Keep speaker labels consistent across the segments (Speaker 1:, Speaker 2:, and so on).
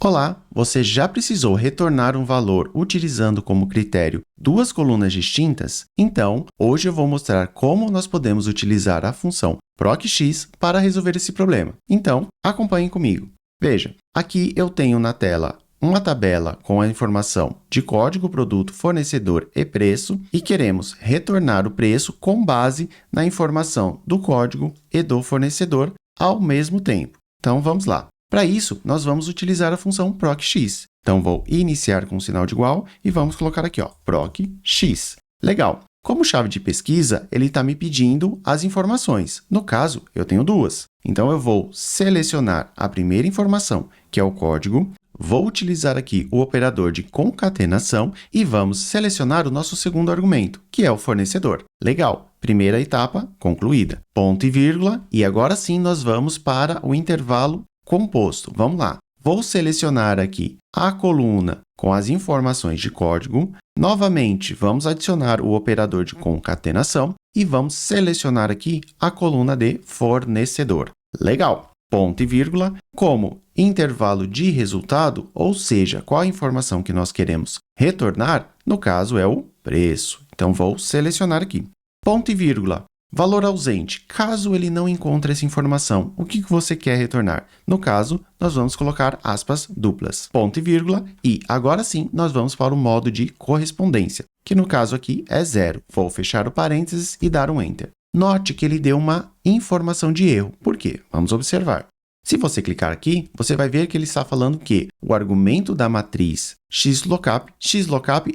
Speaker 1: Olá, você já precisou retornar um valor utilizando como critério duas colunas distintas? Então, hoje eu vou mostrar como nós podemos utilizar a função procx para resolver esse problema. Então, acompanhe comigo. Veja, aqui eu tenho na tela uma tabela com a informação de código, produto, fornecedor e preço e queremos retornar o preço com base na informação do código e do fornecedor ao mesmo tempo. Então, vamos lá. Para isso, nós vamos utilizar a função procx. Então, vou iniciar com um sinal de igual e vamos colocar aqui, procx. Legal! Como chave de pesquisa, ele está me pedindo as informações. No caso, eu tenho duas. Então, eu vou selecionar a primeira informação, que é o código, vou utilizar aqui o operador de concatenação e vamos selecionar o nosso segundo argumento, que é o fornecedor. Legal! Primeira etapa concluída. Ponto e vírgula, e agora sim nós vamos para o intervalo composto. Vamos lá. Vou selecionar aqui a coluna com as informações de código. Novamente, vamos adicionar o operador de concatenação e vamos selecionar aqui a coluna de fornecedor. Legal! Ponto e vírgula, como intervalo de resultado, ou seja, qual a informação que nós queremos retornar, no caso é o preço. Então, vou selecionar aqui. Ponto e vírgula. Valor ausente, caso ele não encontre essa informação, o que você quer retornar? No caso, nós vamos colocar aspas duplas, ponto e vírgula, e agora sim nós vamos para o modo de correspondência, que no caso aqui é 0. Vou fechar o parênteses e dar um Enter. Note que ele deu uma informação de erro. Por quê? Vamos observar. Se você clicar aqui, você vai ver que ele está falando que o argumento da matriz xlookup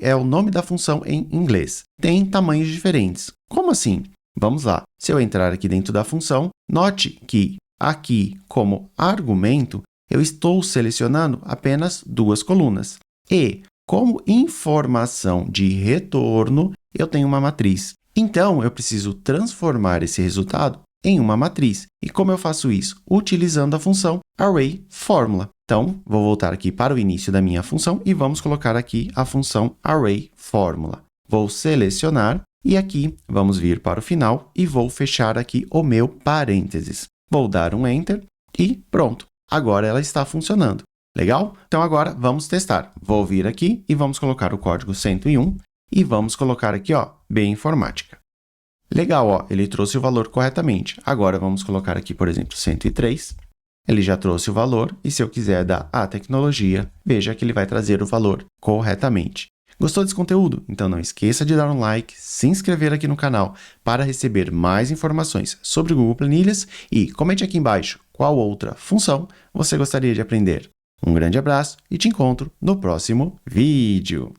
Speaker 1: é o nome da função em inglês, tem tamanhos diferentes. Como assim? Vamos lá. Se eu entrar aqui dentro da função, note que aqui, como argumento, eu estou selecionando apenas duas colunas. E, como informação de retorno, eu tenho uma matriz. Então, eu preciso transformar esse resultado em uma matriz. E como eu faço isso? Utilizando a função arrayFormula. Então, vou voltar aqui para o início da minha função e vamos colocar aqui a função arrayFormula. Vou selecionar. E aqui, vamos vir para o final e vou fechar aqui o meu parênteses. Vou dar um Enter e pronto. Agora ela está funcionando. Legal? Então, agora vamos testar. Vou vir aqui e vamos colocar o código 101 e vamos colocar aqui, B Informática. Legal, ele trouxe o valor corretamente. Agora, vamos colocar aqui, por exemplo, 103. Ele já trouxe o valor e se eu quiser dar a tecnologia, veja que ele vai trazer o valor corretamente. Gostou desse conteúdo? Então não esqueça de dar um like, se inscrever aqui no canal para receber mais informações sobre o Google Planilhas e comente aqui embaixo qual outra função você gostaria de aprender. Um grande abraço e te encontro no próximo vídeo!